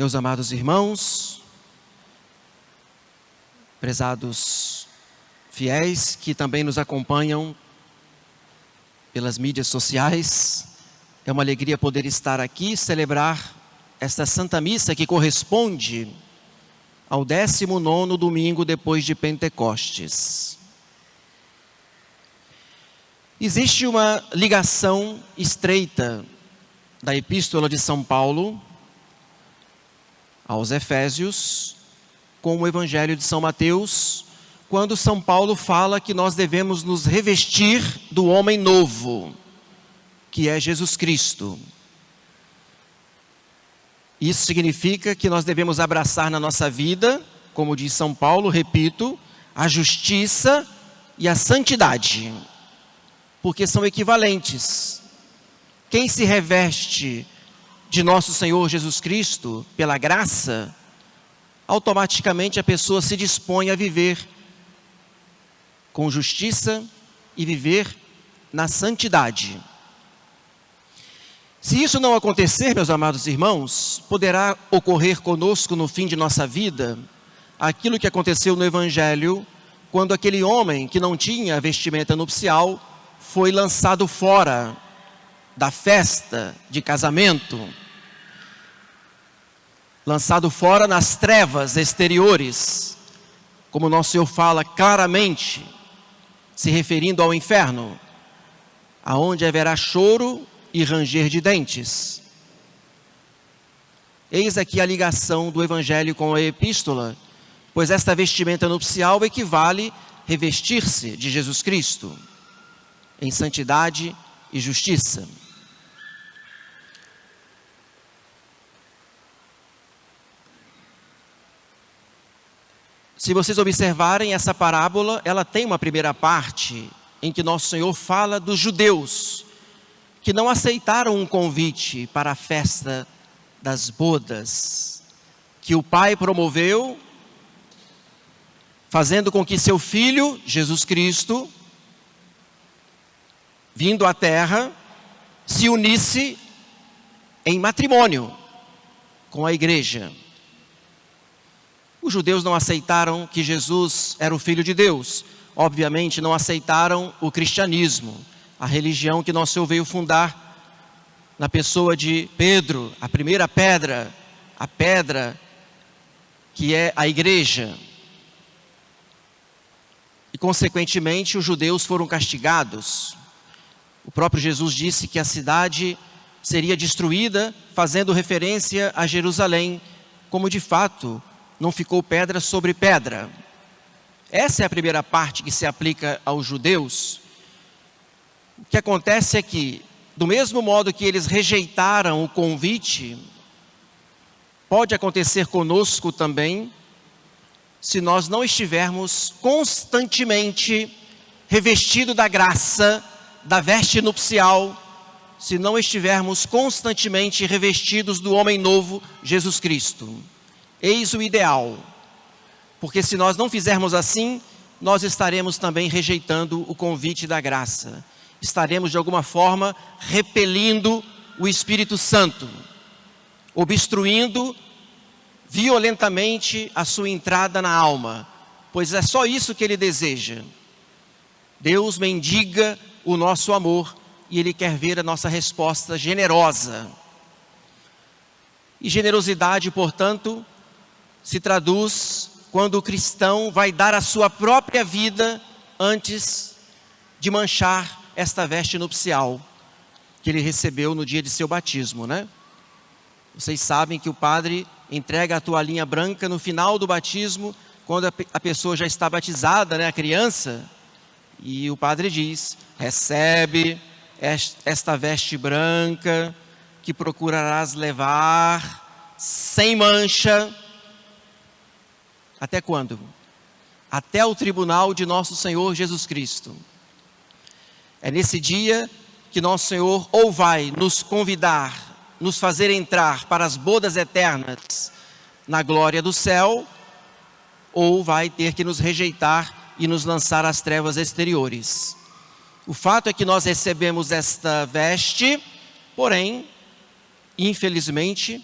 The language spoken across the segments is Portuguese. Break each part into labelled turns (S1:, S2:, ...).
S1: Meus amados irmãos, prezados fiéis que também nos acompanham pelas mídias sociais, é uma alegria poder estar aqui e celebrar esta Santa Missa que corresponde ao 19º domingo depois de Pentecostes. Existe uma ligação estreita da Epístola de São Paulo aos Efésios com o Evangelho de São Mateus, quando São Paulo fala que nós devemos nos revestir do homem novo, que é Jesus Cristo. Isso significa que nós devemos abraçar na nossa vida, como diz São Paulo, repito, a justiça e a santidade, porque são equivalentes. Quem se reveste de nosso Senhor Jesus Cristo, pela graça, automaticamente a pessoa se dispõe a viver com justiça e viver na santidade. Se isso não acontecer, meus amados irmãos, poderá ocorrer conosco no fim de nossa vida aquilo que aconteceu no Evangelho, quando aquele homem que não tinha vestimenta nupcial foi lançado fora da festa de casamento, lançado fora nas trevas exteriores, como nosso Senhor fala claramente, se referindo ao inferno, aonde haverá choro e ranger de dentes. Eis aqui a ligação do Evangelho com a Epístola, pois esta vestimenta nupcial equivale revestir-se de Jesus Cristo em santidade e justiça. Se vocês observarem essa parábola, ela tem uma primeira parte em que nosso Senhor fala dos judeus que não aceitaram um convite para a festa das bodas que o Pai promoveu, fazendo com que seu Filho, Jesus Cristo, vindo à terra, se unisse em matrimônio com a igreja. Os judeus não aceitaram que Jesus era o Filho de Deus. Obviamente não aceitaram o cristianismo, a religião que nosso Senhor veio fundar na pessoa de Pedro, a primeira pedra, a pedra que é a igreja. E consequentemente os judeus foram castigados. O próprio Jesus disse que a cidade seria destruída, fazendo referência a Jerusalém, como de fato não ficou pedra sobre pedra. Essa é a primeira parte que se aplica aos judeus. O que acontece é que, do mesmo modo que eles rejeitaram o convite, pode acontecer conosco também, se nós não estivermos constantemente revestidos da graça, da veste nupcial, se não estivermos constantemente revestidos do homem novo, Jesus Cristo. Eis o ideal, porque se nós não fizermos assim, nós estaremos também rejeitando o convite da graça. Estaremos de alguma forma repelindo o Espírito Santo, obstruindo violentamente a sua entrada na alma, pois é só isso que Ele deseja. Deus mendiga o nosso amor e Ele quer ver a nossa resposta generosa. E generosidade, portanto, se traduz quando o cristão vai dar a sua própria vida antes de manchar esta veste nupcial que ele recebeu no dia de seu batismo, né? Vocês sabem que o padre entrega a toalhinha branca no final do batismo, quando a pessoa já está batizada, né, a criança, e o padre diz: recebe esta veste branca que procurarás levar sem mancha. Até quando? Até o tribunal de nosso Senhor Jesus Cristo. É nesse dia que nosso Senhor ou vai nos convidar, nos fazer entrar para as bodas eternas na glória do céu, ou vai ter que nos rejeitar e nos lançar às trevas exteriores. O fato é que nós recebemos esta veste, porém, infelizmente,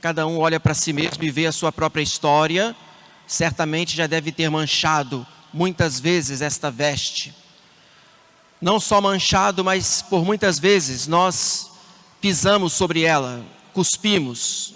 S1: cada um olha para si mesmo e vê a sua própria história, certamente já deve ter manchado muitas vezes esta veste. Não só manchado, mas por muitas vezes nós pisamos sobre ela, cuspimos.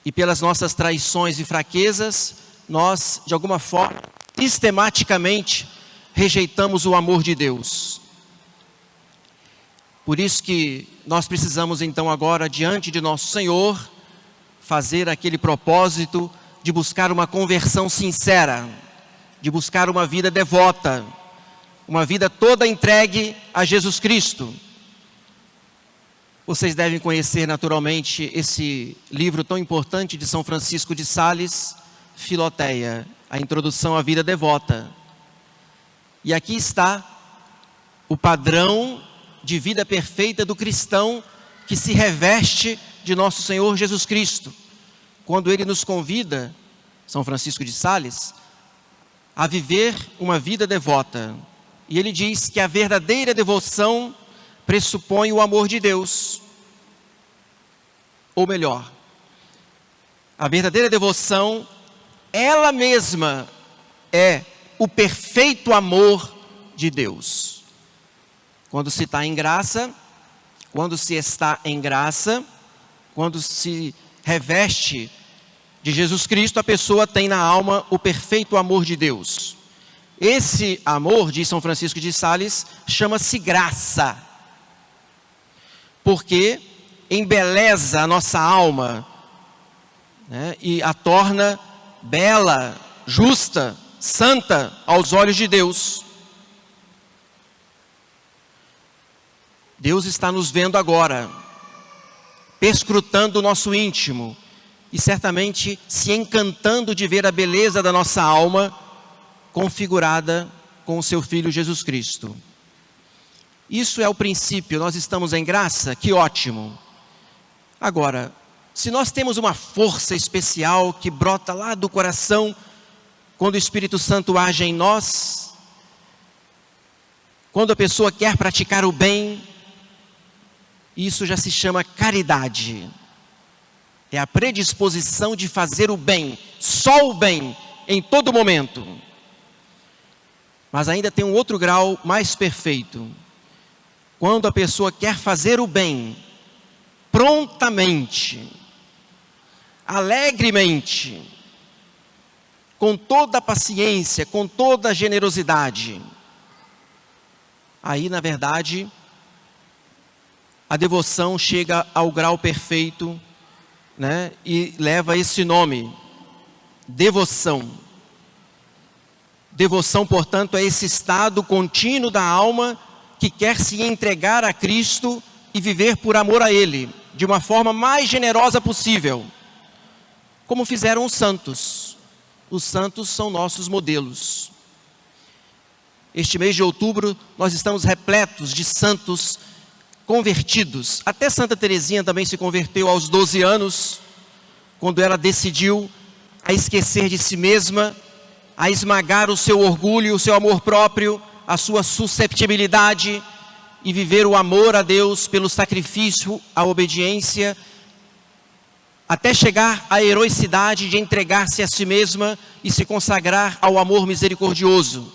S1: E pelas nossas traições e fraquezas, nós, de alguma forma, sistematicamente, rejeitamos o amor de Deus. Por isso que nós precisamos então agora, diante de nosso Senhor, fazer aquele propósito de buscar uma conversão sincera, de buscar uma vida devota, uma vida toda entregue a Jesus Cristo. Vocês devem conhecer naturalmente esse livro tão importante de São Francisco de Sales, Filoteia, a introdução à vida devota. E aqui está o padrão de vida perfeita do cristão que se reveste de nosso Senhor Jesus Cristo. Quando Ele nos convida, São Francisco de Sales, a viver uma vida devota. E ele diz que a verdadeira devoção pressupõe o amor de Deus. Ou melhor, a verdadeira devoção, ela mesma é o perfeito amor de Deus. Quando se está em graça, quando se está em graça, quando se reveste de Jesus Cristo, a pessoa tem na alma o perfeito amor de Deus. Esse amor, diz São Francisco de Sales, chama-se graça, porque embeleza a nossa alma, né, e a torna bela, justa, santa aos olhos de Deus. Deus está nos vendo agora, perscrutando o nosso íntimo e certamente se encantando de ver a beleza da nossa alma configurada com o seu Filho Jesus Cristo. Isso é o princípio. Nós estamos em graça, que ótimo. Agora, se nós temos uma força especial que brota lá do coração, quando o Espírito Santo age em nós, quando a pessoa quer praticar o bem, isso já se chama caridade. É a predisposição de fazer o bem, só o bem, em todo momento. Mas ainda tem um outro grau mais perfeito. Quando a pessoa quer fazer o bem, prontamente, alegremente, com toda a paciência, com toda a generosidade. Aí, na verdade, a devoção chega ao grau perfeito, né, e leva esse nome, devoção. Devoção, portanto, é esse estado contínuo da alma que quer se entregar a Cristo e viver por amor a Ele, de uma forma mais generosa possível, como fizeram os santos. Os santos são nossos modelos. Este mês de outubro, nós estamos repletos de santos convertidos. Até Santa Teresinha também se converteu aos 12 anos, quando ela decidiu a esquecer de si mesma, a esmagar o seu orgulho, o seu amor próprio, a sua susceptibilidade e viver o amor a Deus pelo sacrifício, a obediência, até chegar à heroicidade de entregar-se a si mesma e se consagrar ao amor misericordioso.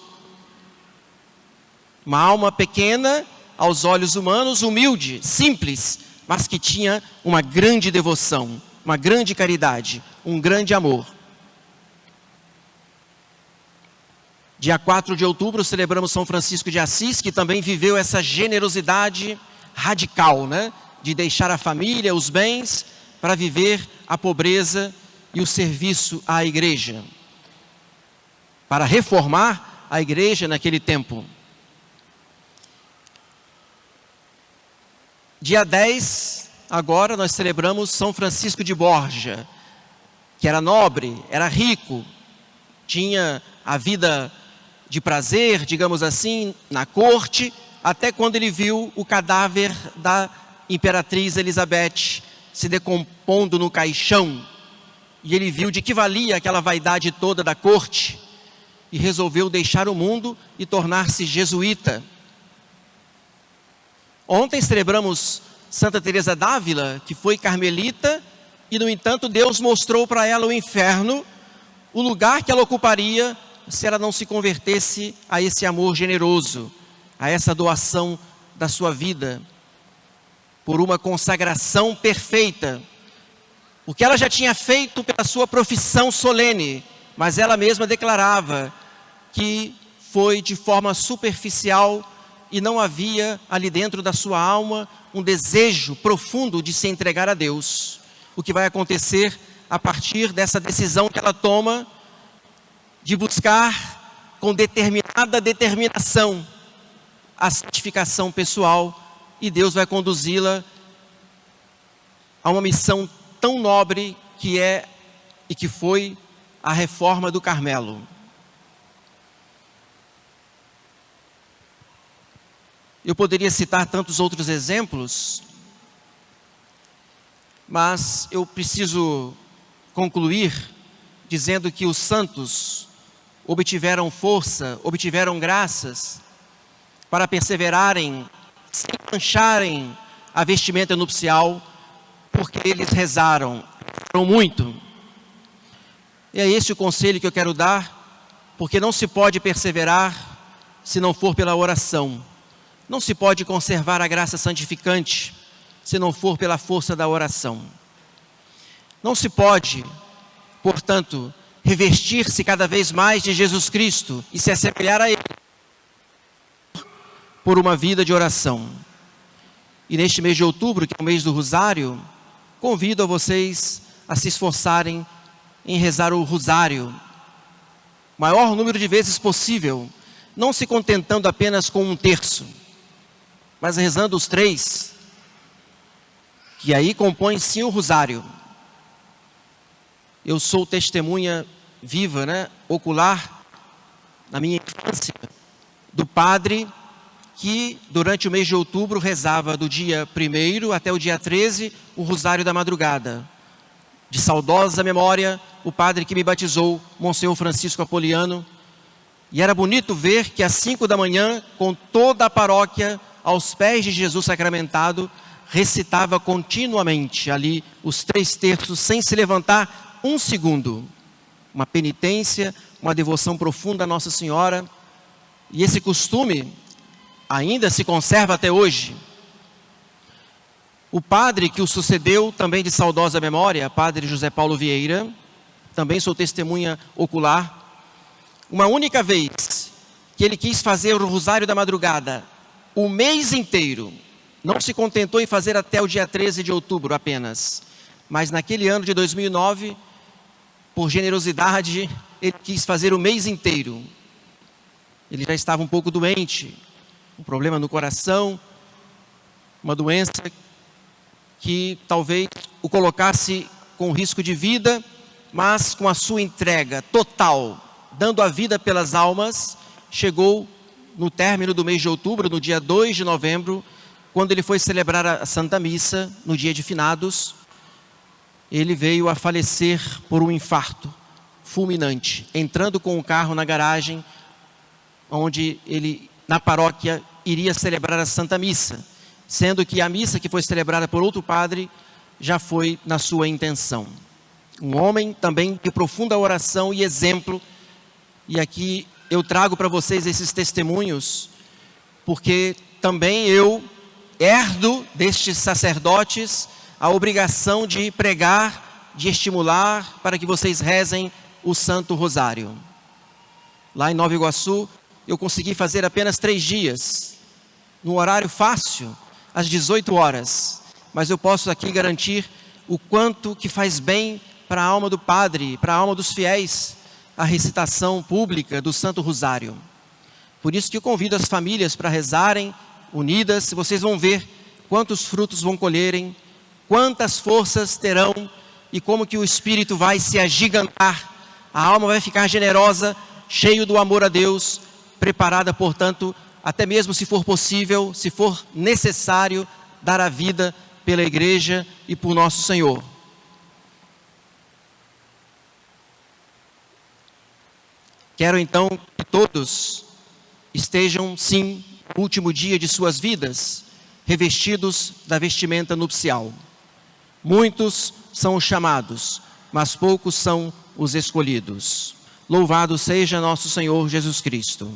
S1: Uma alma pequena, aos olhos humanos, humilde, simples, mas que tinha uma grande devoção, uma grande caridade, um grande amor. Dia 4 de outubro celebramos São Francisco de Assis, que também viveu essa generosidade radical, né? De deixar a família, os bens, para viver a pobreza e o serviço à igreja, para reformar a igreja naquele tempo. Dia 10, agora nós celebramos São Francisco de Borja, que era nobre, era rico, tinha a vida de prazer, digamos assim, na corte, até quando ele viu o cadáver da imperatriz Elizabeth se decompondo no caixão, e ele viu de que valia aquela vaidade toda da corte, e resolveu deixar o mundo e tornar-se jesuíta. Ontem celebramos Santa Teresa d'Ávila, que foi carmelita E, no entanto, Deus mostrou para ela o inferno, o lugar que ela ocuparia se ela não se convertesse a esse amor generoso, a essa doação da sua vida, por uma consagração perfeita. O que ela já tinha feito pela sua profissão solene, mas ela mesma declarava que foi de forma superficial e não havia ali dentro da sua alma um desejo profundo de se entregar a Deus. O que vai acontecer a partir dessa decisão que ela toma de buscar com determinada determinação a santificação pessoal, e Deus vai conduzi-la a uma missão tão nobre que é e que foi a reforma do Carmelo. Eu poderia citar tantos outros exemplos, mas eu preciso concluir dizendo que os santos obtiveram força, obtiveram graças para perseverarem, sem mancharem a vestimenta nupcial, porque eles rezaram muito. E é esse o conselho que eu quero dar, porque não se pode perseverar se não for pela oração. Não se pode conservar a graça santificante se não for pela força da oração. Não se pode, portanto, revestir-se cada vez mais de Jesus Cristo e se assemelhar a Ele por uma vida de oração. E neste mês de outubro, que é o mês do Rosário, convido a vocês a se esforçarem em rezar o Rosário o maior número de vezes possível, não se contentando apenas com 1/3, mas rezando os 3, que aí compõem sim o Rosário. Eu sou testemunha viva, ocular, na minha infância, do padre que durante o mês de outubro rezava do dia 1º até o dia 13 o Rosário da Madrugada. De saudosa memória, o padre que me batizou, Monsenhor Francisco Apoliano, e era bonito ver que às 5 da manhã, com toda a paróquia aos pés de Jesus sacramentado, recitava continuamente ali os 3/3 sem se levantar um segundo. Uma penitência, uma devoção profunda a Nossa Senhora. E esse costume ainda se conserva até hoje. O padre que o sucedeu, também de saudosa memória, padre José Paulo Vieira, também sou testemunha ocular, uma única vez que ele quis fazer o Rosário da Madrugada o mês inteiro, não se contentou em fazer até o dia 13 de outubro apenas, mas naquele ano de 2009, por generosidade, ele quis fazer o mês inteiro. Ele já estava um pouco doente, um problema no coração, uma doença que talvez o colocasse com risco de vida, mas com a sua entrega total, dando a vida pelas almas, chegou no término do mês de outubro, no dia 2 de novembro, quando ele foi celebrar a Santa Missa, no dia de finados, ele veio a falecer por um infarto fulminante, entrando com o carro na garagem, onde ele, na paróquia, iria celebrar a Santa Missa, sendo que a missa que foi celebrada por outro padre já foi na sua intenção. Um homem também de profunda oração e exemplo, e aqui eu trago para vocês esses testemunhos, porque também eu herdo destes sacerdotes a obrigação de pregar, de estimular para que vocês rezem o Santo Rosário. Lá em Nova Iguaçu, eu consegui fazer apenas 3 dias, num horário fácil, às 18 horas. Mas eu posso aqui garantir o quanto que faz bem para a alma do padre, para a alma dos fiéis, a recitação pública do Santo Rosário. Por isso que eu convido as famílias para rezarem unidas. Vocês vão ver quantos frutos vão colherem, quantas forças terão e como que o Espírito vai se agigantar. A alma vai ficar generosa, cheio do amor a Deus, preparada, portanto, até mesmo se for possível, se for necessário, dar a vida pela igreja e por nosso Senhor. Quero então que todos estejam, sim, no último dia de suas vidas, revestidos da vestimenta nupcial. Muitos são os chamados, mas poucos são os escolhidos. Louvado seja nosso Senhor Jesus Cristo.